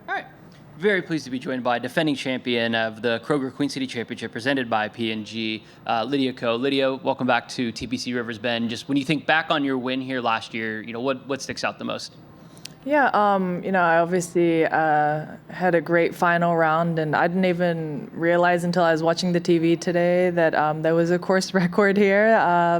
All right. Very pleased to be joined by defending champion of the Kroger Queen City Championship presented by P&G, Lydia Ko. Lydia, welcome back to TPC Rivers Bend. Just when you think back on your win here last year, what sticks out the most? Yeah, I obviously had a great final round, and I didn't even realize until I was watching the TV today that there was a course record here.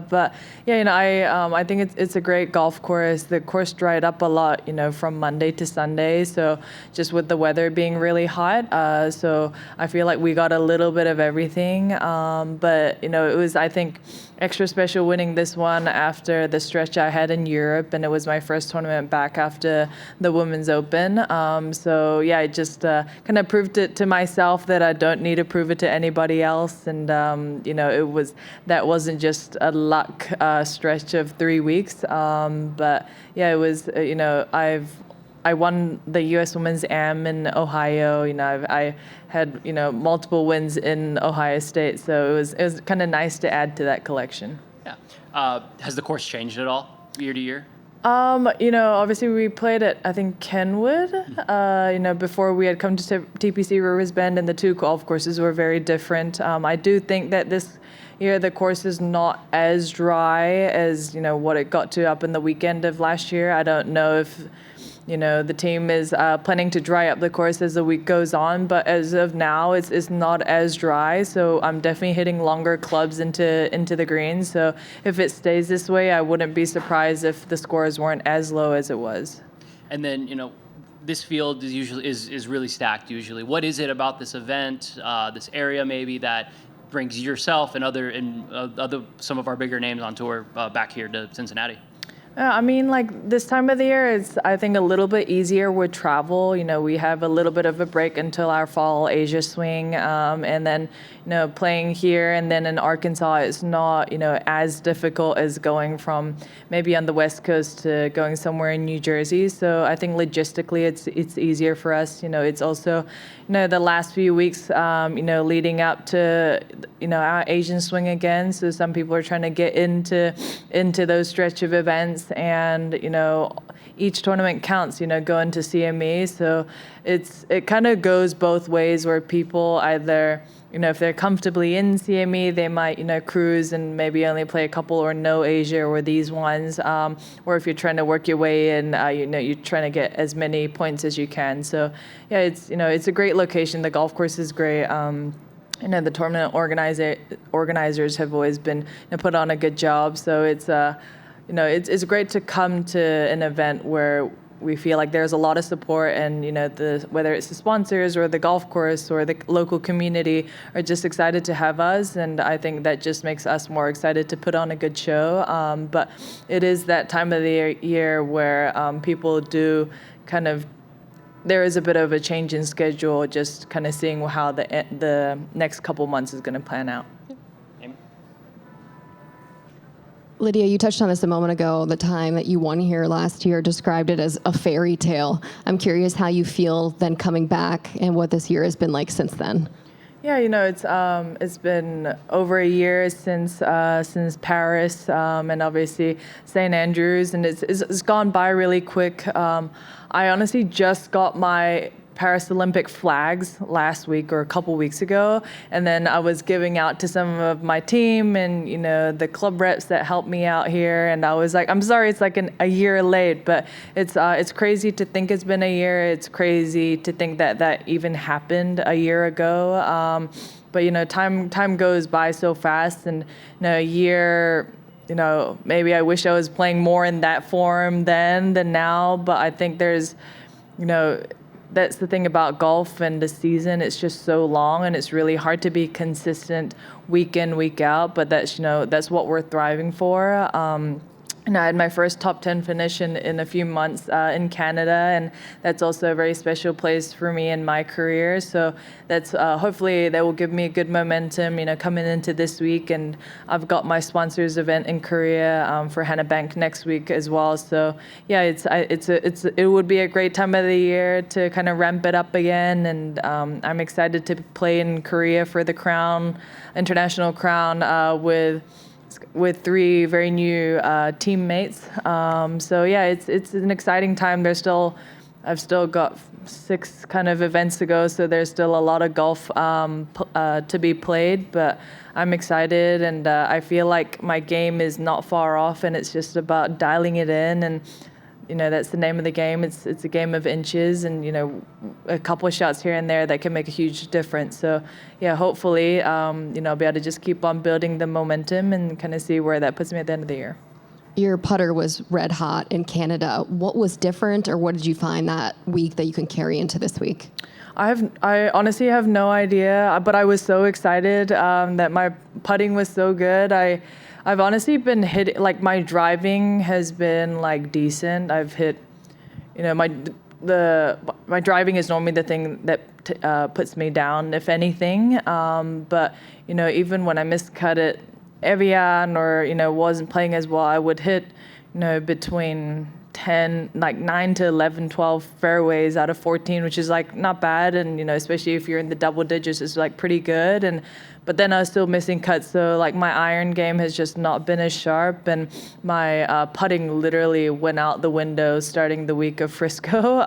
But yeah, I think it's a great golf course. The course dried up a lot, from Monday to Sunday. So just with the weather being really hot, so I feel like we got a little bit of everything. But it was, I think, extra special winning this one after the stretch I had in Europe, and it was my first tournament back after the Women's Open. So yeah, I just kind of proved it to myself that I don't need to prove it to anybody else, and that wasn't just a luck stretch of 3 weeks. But yeah, it was I won the U.S. Women's Am in Ohio. I had multiple wins in Ohio State, so it was kind of nice to add to that collection. Yeah. Has the course changed at all year to year? Obviously we played at, I think, Kenwood, before we had come to TPC Rivers Bend, and the two golf courses were very different. I do think that this year the course is not as dry as, what it got to up in the weekend of last year. I don't know if the team is planning to dry up the course as the week goes on, but as of now, it's not as dry. So I'm definitely hitting longer clubs into the greens. So if it stays this way, I wouldn't be surprised if the scores weren't as low as it was. And then, this field is really stacked usually. What is it about this event, this area maybe, that brings yourself and some of our bigger names on tour back here to Cincinnati? This time of the year, it's, I think, a little bit easier with travel. We have a little bit of a break until our fall Asia swing. And then, playing here and then in Arkansas is not, as difficult as going from maybe on the West Coast to going somewhere in New Jersey. So I think logistically it's easier for us. It's also, the last few weeks, leading up to, our Asian swing again. So some people are trying to get into those stretch of events. And each tournament counts, going to CME. So it kind of goes both ways, where people either, if they're comfortably in CME, they might, cruise and maybe only play a couple or no Asia or these ones. Or if you're trying to work your way in, you're trying to get as many points as you can. So yeah, it's a great location. The golf course is great. The tournament organizers have always been put on a good job. So it's great to come to an event where we feel like there's a lot of support, and whether it's the sponsors or the golf course or the local community are just excited to have us, and I think that just makes us more excited to put on a good show. But it is that time of the year where people do kind of, there is a bit of a change in schedule, just kind of seeing how the next couple months is going to plan out. Lydia, you touched on this a moment ago. The time that you won here last year, described it as a fairy tale. I'm curious how you feel then coming back and what this year has been like since then. Yeah, it's been over a year since Paris, and obviously St. Andrews, and it's gone by really quick. I honestly just got my Paris Olympic flags last week or a couple weeks ago, and then I was giving out to some of my team and the club reps that helped me out here, and I was like, I'm sorry it's like a year late, but it's crazy to think it's been a year. It's crazy to think that even happened a year ago. But time goes by so fast, and a year, maybe I wish I was playing more in that form then than now, but I think there's that's the thing about golf and the season. It's just so long, and it's really hard to be consistent week in, week out. But that's what we're thriving for. And I had my first top 10 finish in a few months in Canada, and that's also a very special place for me in my career. So that's hopefully that will give me a good momentum, coming into this week. And I've got my sponsors event in Korea for Hannah Bank next week as well. So yeah, it would be a great time of the year to kind of ramp it up again. And I'm excited to play in Korea for the Crown, International Crown, with 3 very new teammates. So yeah, it's an exciting time. There's still I've still got 6 kind of events to go, so there's still a lot of golf to be played. But I'm excited, and I feel like my game is not far off, and it's just about dialing it in. And that's the name of the game. It's a game of inches, and a couple of shots here and there that can make a huge difference. So yeah, hopefully, I'll be able to just keep on building the momentum and kind of see where that puts me at the end of the year. Your putter was red hot in Canada. What was different, or what did you find that week that you can carry into this week? I honestly have no idea, but I was so excited that my putting was so good. I've honestly been hitting, like, my driving has been like decent. I've hit, my driving is normally the thing that puts me down, if anything. But even when I miscut it Evian or wasn't playing as well, I would hit between 9 to 11, 12 fairways out of 14, which is like not bad, and especially if you're in the double digits, it's like pretty good. But then I was still missing cuts, so like my iron game has just not been as sharp, and my putting literally went out the window starting the week of Frisco.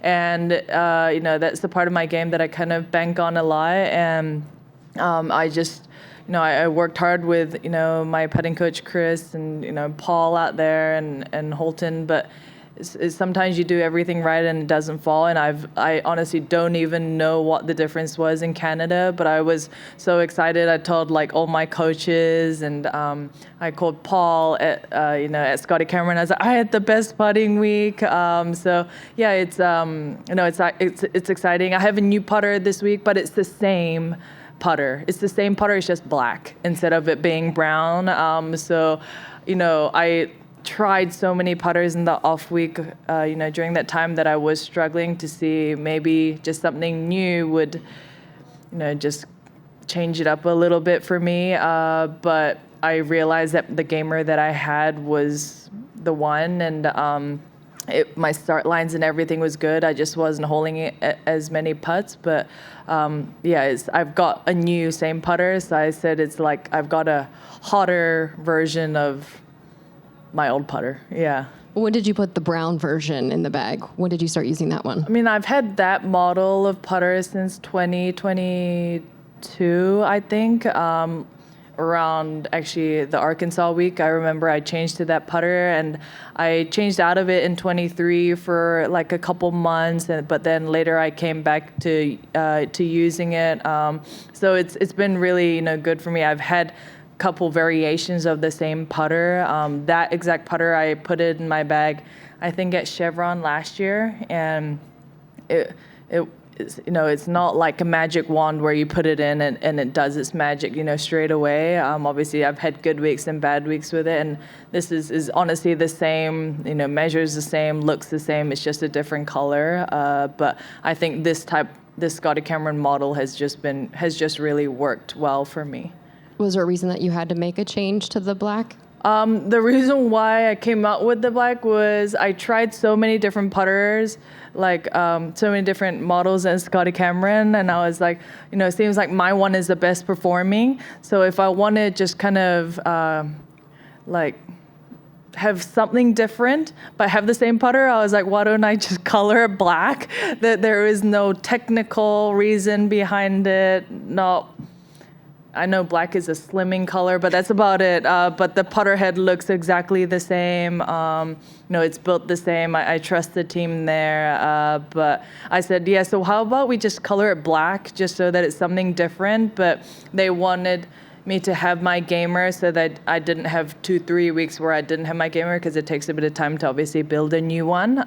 That's the part of my game that I kind of bank on a lot, and I just. I worked hard with, my putting coach, Chris, and, Paul out there and Holton, but sometimes you do everything right and it doesn't fall. And I honestly don't even know what the difference was in Canada, but I was so excited. I told like all my coaches, and I called Paul at Scotty Cameron. I was like, I had the best putting week. So yeah, it's exciting. I have a new putter this week, but it's the same putter. It's the same putter, it's just black instead of it being brown. I tried so many putters in the off week, during that time that I was struggling to see maybe just something new would, just change it up a little bit for me. But I realized that the gamer that I had was the one, and my start lines and everything was good. I just wasn't holding it as many putts, but I've got a new same putter, so I said it's like I've got a hotter version of my old putter. Yeah. When did you put the brown version in the bag? When did you start using that one? I mean, I've had that model of putter since 2022, I think. Around actually the Arkansas week, I remember I changed to that putter, and I changed out of it in 23 for like a couple months, but then later I came back to using it. So it's been really good for me. I've had a couple variations of the same putter. That exact putter, I put it in my bag, I think at Chevron last year, and it's not like a magic wand where you put it in and it does its magic, straight away. Obviously, I've had good weeks and bad weeks with it, and this is honestly the same, measures the same, looks the same. It's just a different color. But I think this Scotty Cameron model has just really worked well for me. Was there a reason that you had to make a change to the black? The reason why I came out with the black was I tried so many different putters, like so many different models in Scotty Cameron, and I was like, it seems like my one is the best performing. So if I want to just kind of have something different but have the same putter, I was like, why don't I just color it black? That there is no technical reason behind it. No. I know black is a slimming color, but that's about it. But the putter head looks exactly the same. It's built the same. I trust the team there. But I said, yeah, so how about we just color it black just so that it's something different? But they wanted me to have my gamer so that I didn't have 2-3 weeks where I didn't have my gamer, because it takes a bit of time to obviously build a new one.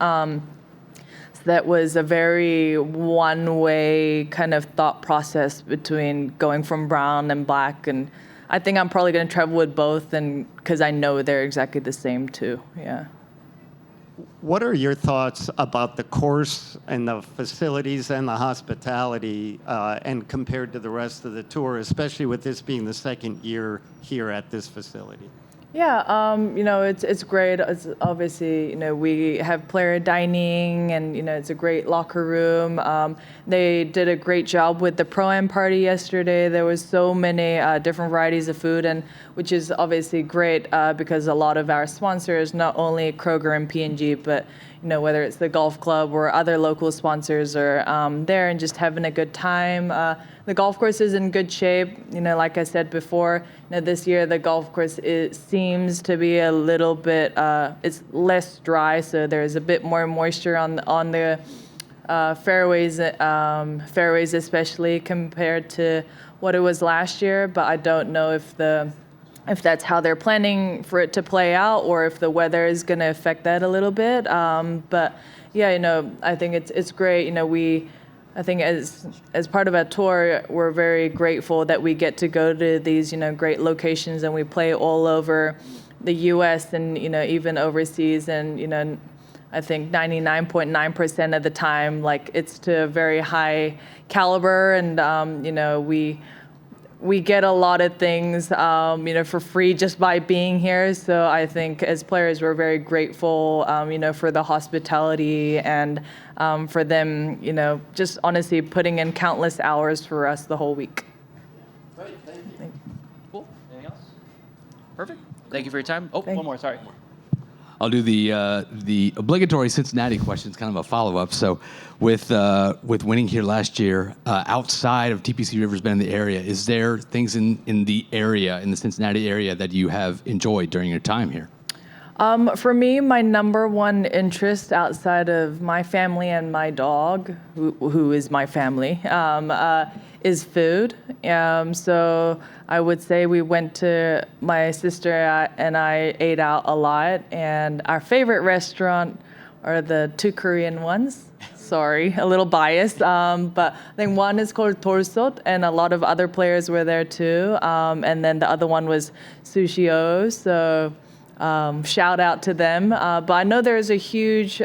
That was a very one-way kind of thought process between going from brown and black, and I think I'm probably going to travel with both, and because I know they're exactly the same too. Yeah. What are your thoughts about the course and the facilities and the hospitality, and compared to the rest of the tour, especially with this being the second year here at this facility? Yeah, it's great. It's obviously, we have player dining, and, it's a great locker room. They did a great job with the Pro-Am party yesterday. There was so many different varieties of food, and which is obviously great because a lot of our sponsors, not only Kroger and P&G, but, whether it's the golf club or other local sponsors are there and just having a good time. The golf course is in good shape. Like I said before, this year the golf course seems to be a little bit, it's less dry, so there's a bit more moisture on the fairways, fairways especially compared to what it was last year. But I don't know if that's how they're planning for it to play out, or if the weather is going to affect that a little bit. But yeah, I think it's great. I think as part of our tour, we're very grateful that we get to go to these, great locations, and we play all over the U.S. and, even overseas. And, I think 99.9% of the time, like, it's to a very high caliber, and, we get a lot of things, for free just by being here. So I think as players, we're very grateful, for the hospitality and for them, just honestly putting in countless hours for us the whole week. Great, thank you. Cool. Anything else? Perfect. Thank you for your time. Oh, one more. Sorry. I'll do the obligatory Cincinnati question. It's kind of a follow-up. So with winning here last year, outside of TPC Rivers Bend in the area, is there things in the area, in the Cincinnati area, that you have enjoyed during your time here? For me, my number one interest outside of my family and my dog, who is my family, is food. So I would say we went to, my sister and I ate out a lot, and our favorite restaurant are the two Korean ones. Sorry, a little biased, but I think one is called Torsot, and a lot of other players were there too. And then the other one was Sushi-O, so shout out to them. But I know there's a huge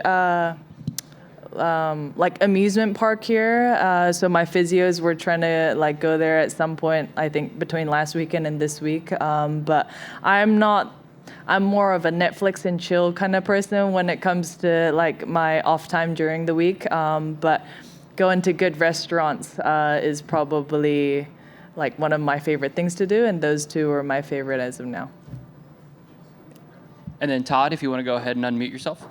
amusement park here. So my physios were trying to go there at some point, I think between last weekend and this week. But I'm more of a Netflix and chill kind of person when it comes to my off time during the week. But going to good restaurants is probably one of my favorite things to do. And those two are my favorite as of now. And then Todd, if you want to go ahead and unmute yourself.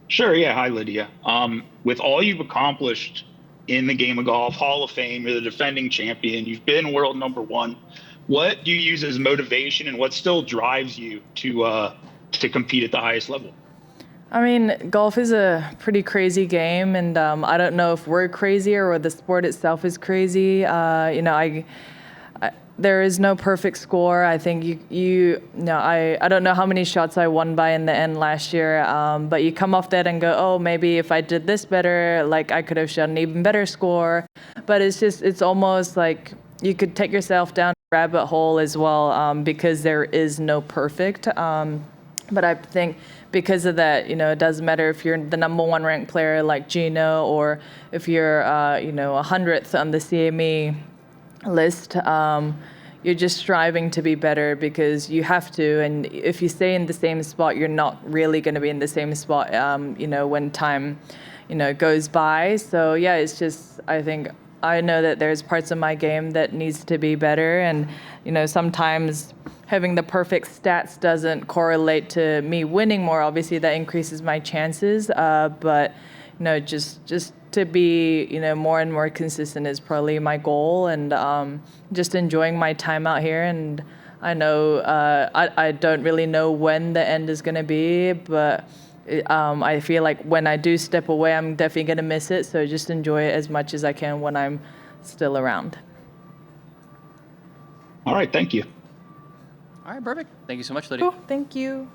Sure, yeah. Hi, Lydia. With all you've accomplished in the game of golf, Hall of Fame, you're the defending champion, you've been world number one. What do you use as motivation, and what still drives you to compete at the highest level? I mean, golf is a pretty crazy game, and I don't know if we're crazier or the sport itself is crazy. There is no perfect score. I think I don't know how many shots I won by in the end last year, but you come off that and go, oh, maybe if I did this better, I could have shot an even better score. But it's almost like you could take yourself down a rabbit hole as well, because there is no perfect. But I think because of that, it doesn't matter if you're the number one ranked player like Gino, or if you're 100th on the CME list. You're just striving to be better because you have to, and if you stay in the same spot, you're not really going to be in the same spot when time goes by. So yeah, it's just, I think I know that there's parts of my game that needs to be better, and sometimes having the perfect stats doesn't correlate to me winning more. Obviously that increases my chances, but just to be, more and more consistent is probably my goal, and just enjoying my time out here. And I know I don't really know when the end is going to be, but I feel like when I do step away, I'm definitely going to miss it. So just enjoy it as much as I can when I'm still around. All right, thank you. All right, perfect. Thank you so much, Lydia. Cool. Thank you.